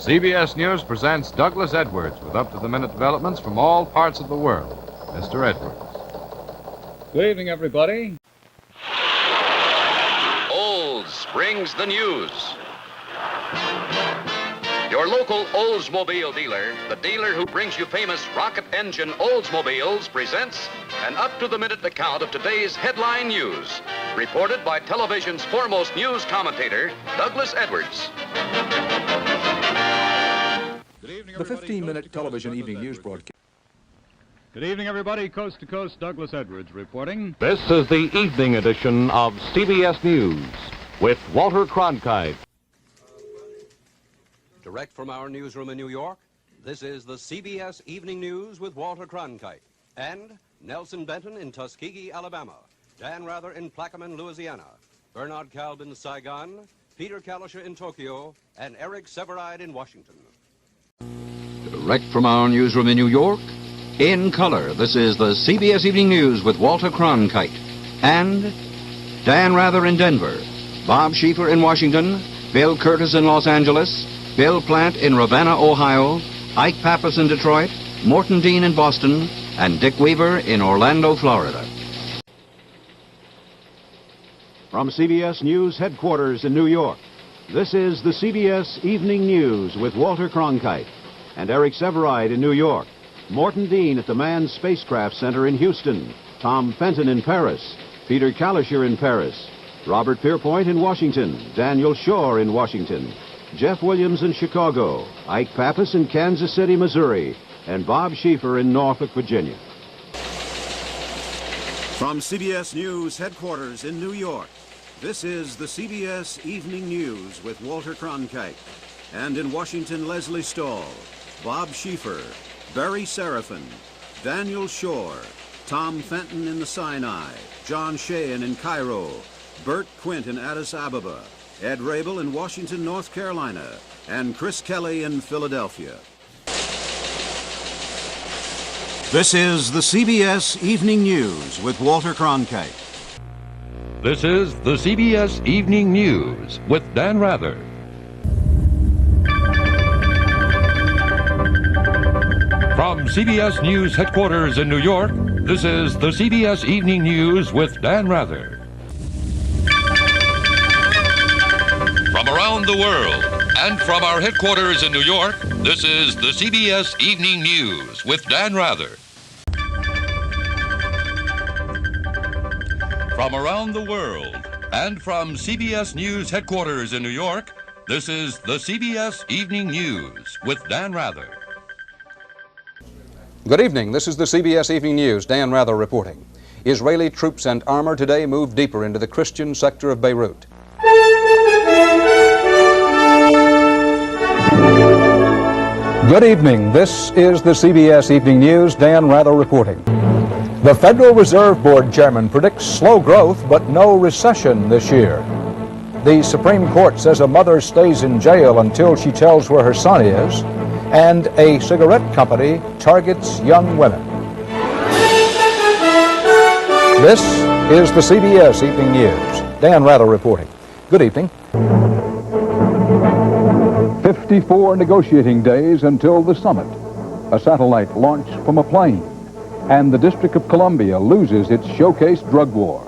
CBS News presents Douglas Edwards with up-to-the-minute developments from all parts of the world. Mr. Edwards. Good evening, everybody. Olds brings the news. Your local Oldsmobile dealer, the dealer who brings you famous rocket engine Oldsmobiles, presents an up-to-the-minute account of today's headline news, reported by television's foremost news commentator, Douglas Edwards. The 15-minute television evening news broadcast. Good evening, everybody. Coast to coast, Douglas Edwards reporting. This is the evening edition of CBS News with Walter Cronkite. Direct from our newsroom in New York, this is the CBS Evening News with Walter Cronkite and Nelson Benton in Tuskegee, Alabama, Dan Rather in Plaquemine, Louisiana, Bernard Kalb in Saigon, Peter Kalischer in Tokyo, and Eric Severide in Washington. Direct from our newsroom in New York, in color, this is the CBS Evening News with Walter Cronkite and Dan Rather in Denver, Bob Schieffer in Washington, Bill Curtis in Los Angeles, Bill Plant in Ravenna, Ohio, Ike Pappas in Detroit, Morton Dean in Boston, and Dick Weaver in Orlando, Florida. From CBS News headquarters in New York, this is the CBS Evening News with Walter Cronkite and Eric Severide in New York, Morton Dean at the Manned Spacecraft Center in Houston, Tom Fenton in Paris, Peter Kalischer in Paris, Robert Pierpoint in Washington, Daniel Shore in Washington, Jeff Williams in Chicago, Ike Pappas in Kansas City, Missouri, and Bob Schieffer in Norfolk, Virginia. From CBS News headquarters in New York, this is the CBS Evening News with Walter Cronkite. And in Washington, Leslie Stahl, Bob Schieffer, Barry Seraphin, Daniel Shore, Tom Fenton in the Sinai, John Sheehan in Cairo, Bert Quint in Addis Ababa, Ed Rabel in Washington, North Carolina, and Chris Kelly in Philadelphia. This is the CBS Evening News with Walter Cronkite. This is the CBS Evening News with Dan Rather. From CBS News headquarters in New York, this is the CBS Evening News with Dan Rather. From around the world and from our headquarters in New York, this is the CBS Evening News with Dan Rather. From around the world and from CBS News headquarters in New York, this is the CBS Evening News with Dan Rather. Good evening. This is the CBS Evening News. Dan Rather reporting. Israeli troops and armor today moved deeper into the Christian sector of Beirut. Good evening. This is the CBS Evening News. Dan Rather reporting. The Federal Reserve Board chairman predicts slow growth but no recession this year. The Supreme Court says a mother stays in jail until she tells where her son is, and a cigarette company targets young women. This is the CBS Evening News. Dan Rather reporting. Good evening. 54 negotiating days until the summit. A satellite launched from a plane, and the District of Columbia loses its showcase drug war.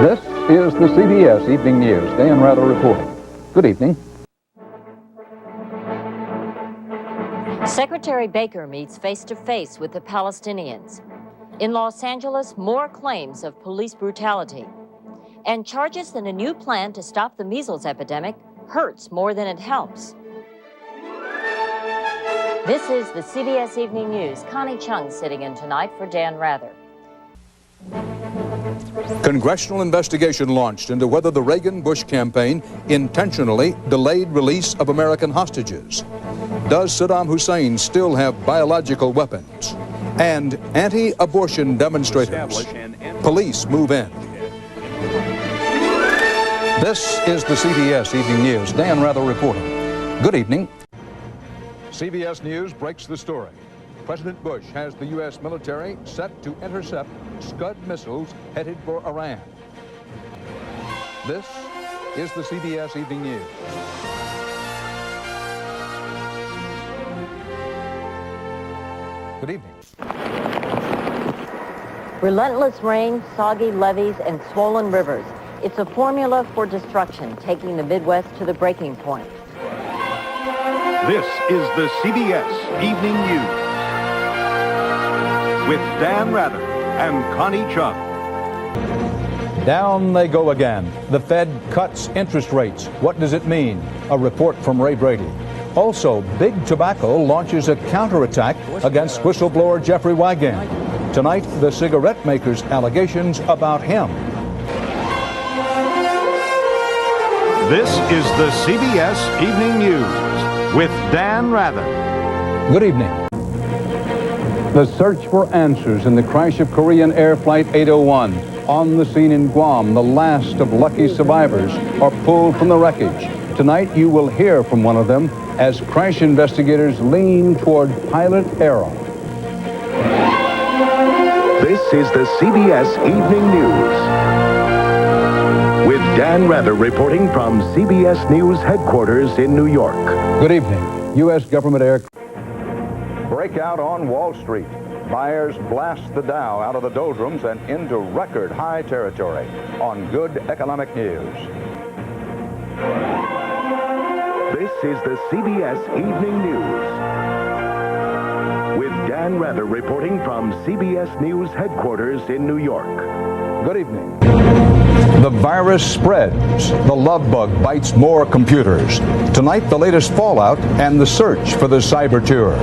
This is the CBS Evening News. Dan Rather reporting. Good evening. Secretary Baker meets face-to-face with the Palestinians. In Los Angeles, more claims of police brutality. And charges that a new plan to stop the measles epidemic hurts more than it helps. This is the CBS Evening News. Connie Chung sitting in tonight for Dan Rather. Congressional investigation launched into whether the Reagan-Bush campaign intentionally delayed release of American hostages. Does Saddam Hussein still have biological weapons? And anti-abortion demonstrators. Police move in. This is the CBS Evening News. Dan Rather reporting. Good evening. CBS News breaks the story. President Bush has the U.S. military set to intercept Scud missiles headed for Iran. This is the CBS Evening News. Good evening. Relentless rain, soggy levees, and swollen rivers. It's a formula for destruction, taking the Midwest to the breaking point. This is the CBS Evening News with Dan Rather and Connie Chung. Down they go again. The Fed cuts interest rates. What does it mean? A report from Ray Brady. Also, Big Tobacco launches a counterattack against whistleblower Jeffrey Wigand. Tonight, the cigarette maker's allegations about him. This is the CBS Evening News with Dan Rather. Good evening. The search for answers in the crash of Korean Air Flight 801. On the scene in Guam, the last of lucky survivors are pulled from the wreckage. Tonight, you will hear from one of them as crash investigators lean toward pilot error. This is the CBS Evening News with Dan Rather reporting from CBS News headquarters in New York. Good evening. U.S. government air breakout on Wall Street. Buyers blast the Dow out of the doldrums and into record high territory on Good Economic News. This is the CBS Evening News with Dan Rather reporting from CBS News headquarters in New York. Good evening. The virus spreads. The love bug bites more computers. Tonight, the latest fallout and the search for the cyber tour.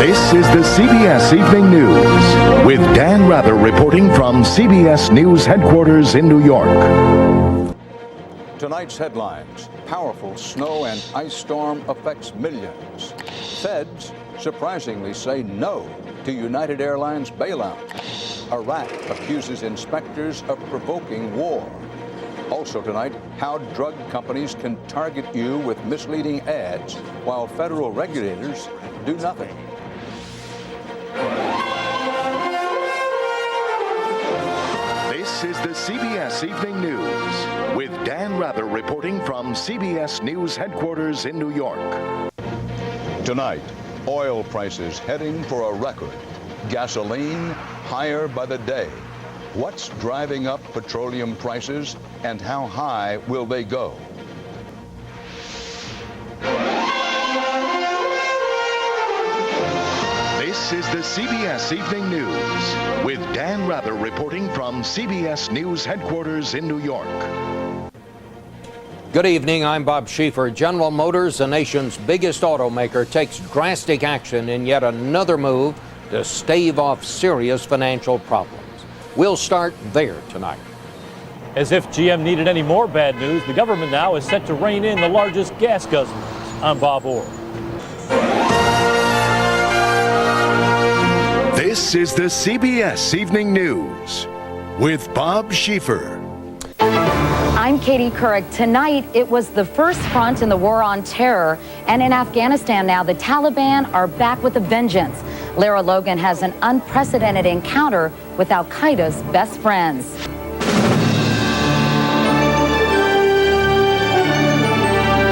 This is the CBS Evening News with Dan Rather reporting from CBS News headquarters in New York. Tonight's headlines. Powerful snow and ice storm affects millions. Feds surprisingly say no to United Airlines bailout. Iraq accuses inspectors of provoking war. Also tonight, how drug companies can target you with misleading ads while federal regulators do nothing. This is the CBS Evening News with Dan Rather reporting from CBS News headquarters in New York. Tonight, oil prices heading for a record. Gasoline higher by the day. What's driving up petroleum prices and how high will they go? This is the CBS Evening News with Dan Rather reporting from CBS News headquarters in New York. Good evening, I'm Bob Schieffer. General Motors, the nation's biggest automaker, takes drastic action in yet another move to stave off serious financial problems. We'll start there tonight. As if GM needed any more bad news, the government now is set to rein in the largest gas guzzlers. I'm Bob Orr. This is the CBS Evening News with Bob Schieffer. I'm Katie Couric. Tonight, it was the first front in the war on terror. And in Afghanistan now, the Taliban are back with a vengeance. Lara Logan has an unprecedented encounter with Al-Qaeda's best friends.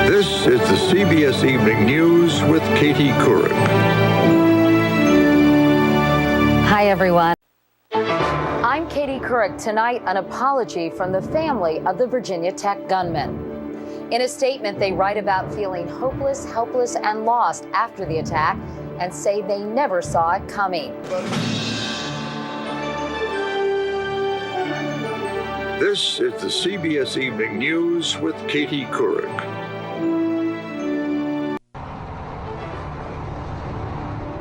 This is the CBS Evening News with Katie Couric. Hi, everyone. I'm Katie Couric. Tonight, an apology from the family of the Virginia Tech gunman. In a statement, they write about feeling hopeless, helpless, and lost after the attack and say they never saw it coming. This is the CBS Evening News with Katie Couric.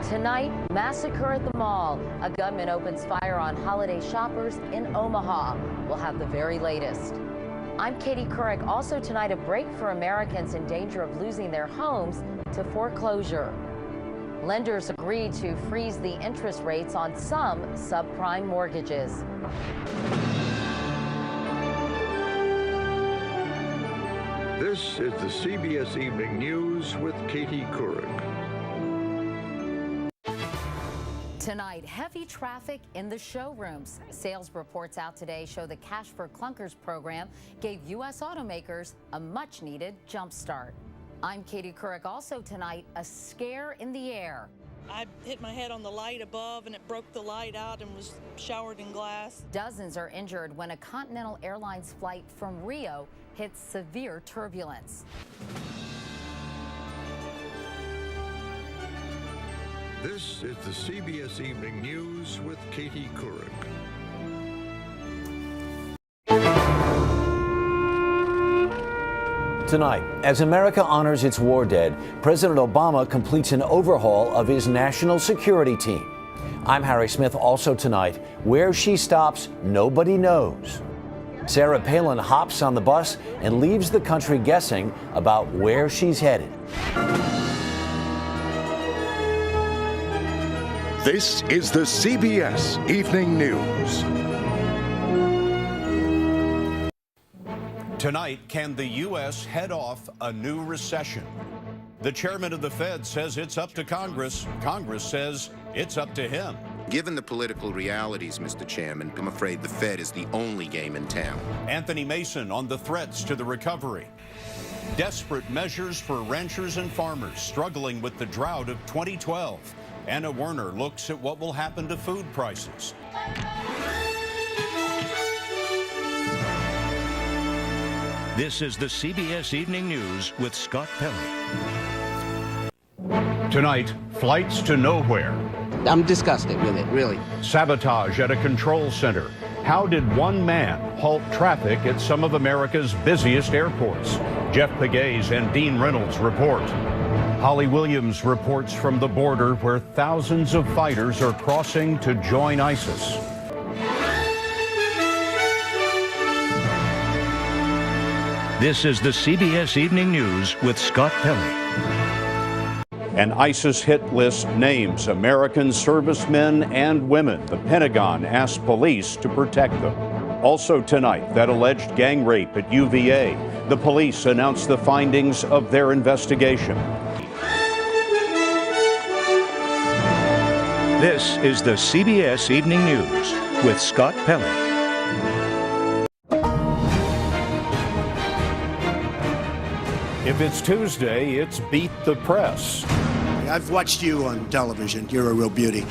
Tonight, massacre at the mall. A gunman opens fire on holiday shoppers in Omaha. We'll have the very latest. I'm Katie Couric. Also tonight, a break for Americans in danger of losing their homes to foreclosure. Lenders agreed to freeze the interest rates on some subprime mortgages. This is the CBS Evening News with Katie Couric. Tonight, heavy traffic in the showrooms. Sales reports out today show the Cash for Clunkers program gave U.S. automakers a much-needed jump start. I'm Katie Couric. Also tonight, a scare in the air. I hit my head on the light above and it broke the light out and was showered in glass. Dozens are injured when a Continental Airlines flight from Rio hits severe turbulence. This is the CBS Evening News with Katie Couric. Tonight, as America honors its war dead, President Obama completes an overhaul of his national security team. I'm Harry Smith. Also tonight, where she stops, nobody knows. Sarah Palin hops on the bus and leaves the country guessing about where she's headed. This is the CBS Evening News. Tonight, can the U.S. head off a new recession? The chairman of the Fed says it's up to Congress. Congress says it's up to him. Given the political realities, Mr. Chairman, I'm afraid the Fed is the only game in town. Anthony Mason on the threats to the recovery. Desperate measures for ranchers and farmers struggling with the drought of 2012. Anna Werner looks at what will happen to food prices. This is the CBS Evening News with Scott Pelley. Tonight, flights to nowhere. I'm disgusted with it, really. Sabotage at a control center. How did one man halt traffic at some of America's busiest airports? Jeff Pegues and Dean Reynolds report. Holly Williams reports from the border where thousands of fighters are crossing to join ISIS. This is the CBS Evening News with Scott Pelley. An ISIS hit list names American servicemen and women. The Pentagon asked police to protect them. Also tonight, that alleged gang rape at UVA. The police announced the findings of their investigation. This is the CBS Evening News with Scott Pelley. If it's Tuesday, it's Beat the Press. I've watched you on television. You're a real beauty.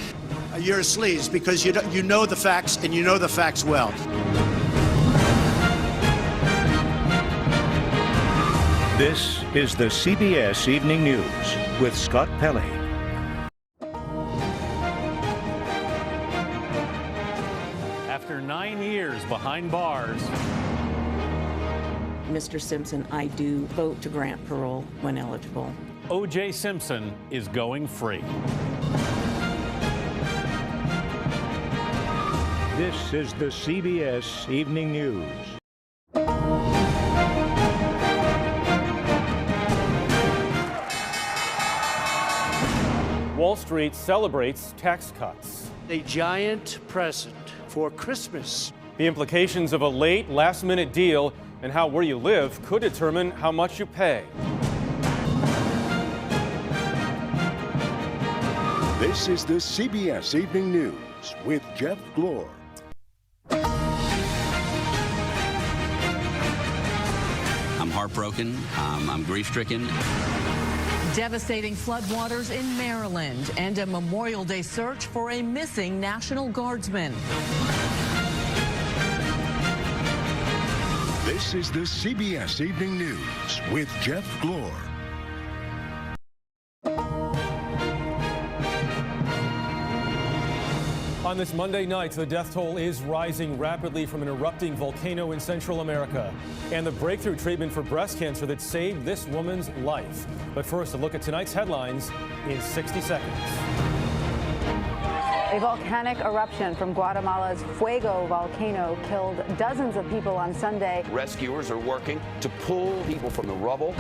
You're a sleaze because you know the facts and you know the facts well. This is the CBS Evening News with Scott Pelley. After 9 years behind bars, Mr. Simpson, I do vote to grant parole when eligible. O.J. Simpson is going free. This is the CBS Evening News. Wall Street celebrates tax cuts. A giant present for Christmas. The implications of a late, last-minute deal and how where you live could determine how much you pay. This is the CBS Evening News with Jeff Glor. I'm heartbroken. I'm grief-stricken. Devastating floodwaters in Maryland and a Memorial Day search for a missing National Guardsman. This is the CBS Evening News with Jeff Glor. On this Monday night, the death toll is rising rapidly from an erupting volcano in Central America and the breakthrough treatment for breast cancer that saved this woman's life. But first, a look at tonight's headlines in 60 seconds. A volcanic eruption from Guatemala's Fuego volcano killed dozens of people on Sunday. Rescuers are working to pull people from the rubble.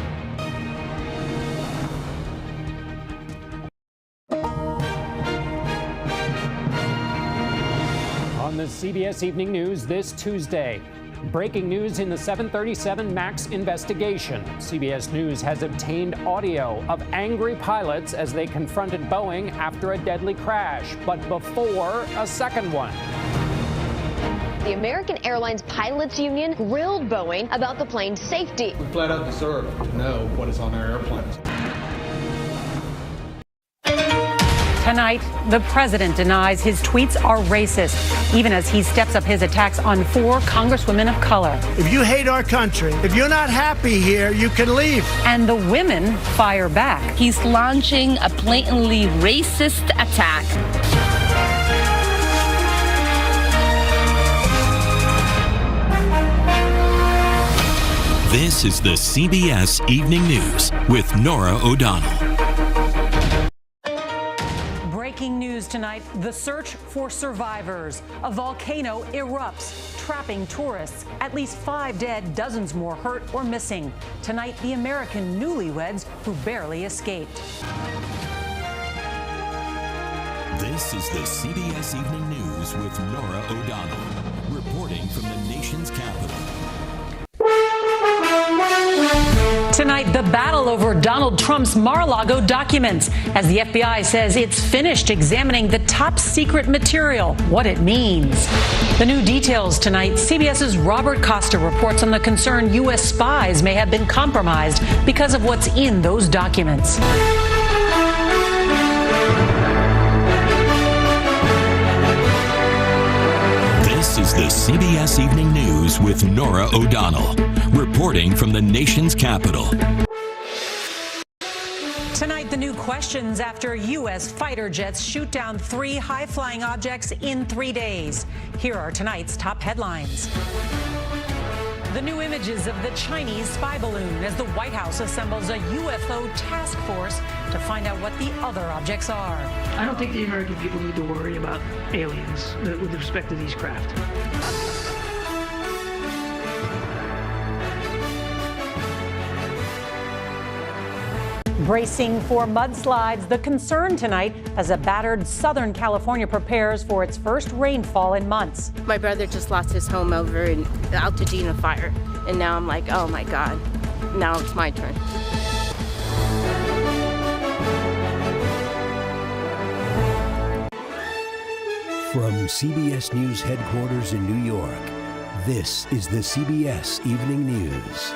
On the CBS Evening News this Tuesday, Breaking news in the 737 MAX investigation. CBS News has obtained audio of angry pilots as they confronted Boeing after a deadly crash, but before a second one. The American Airlines Pilots Union grilled Boeing about the plane's safety. We flat out deserve to know what is on our airplanes. Tonight, the president denies his tweets are racist, even as he steps up his attacks on 4 congresswomen of color. If you hate our country, if you're not happy here, you can leave. And the women fire back. He's launching a blatantly racist attack. This is the CBS Evening News with Norah O'Donnell. Breaking news tonight, the search for survivors. A volcano erupts, trapping tourists. At least 5 dead, dozens more hurt or missing. Tonight, the American newlyweds who barely escaped. This is the CBS Evening News with Norah O'Donnell, reporting from the nation's capital. Tonight, the battle over Donald Trump's Mar-a-Lago documents, as the FBI says it's finished examining the top secret material, what it means. The new details tonight, CBS's Robert Costa reports on the concern U.S. spies may have been compromised because of what's in those documents. This is the CBS Evening News with Norah O'Donnell, reporting from the nation's capital. Tonight, the new questions after U.S. fighter jets shoot down 3 high-flying objects in 3 days. Here are tonight's top headlines. The new images of the Chinese spy balloon as the White House assembles a UFO task force to find out what the other objects are. I don't think the American people need to worry about aliens with respect to these craft. Bracing for mudslides, the concern tonight as a battered Southern California prepares for its first rainfall in months. My brother just lost his home over in the Altadena fire, and now I'm like, oh my God, now it's my turn. From CBS News headquarters in New York, this is the CBS Evening News.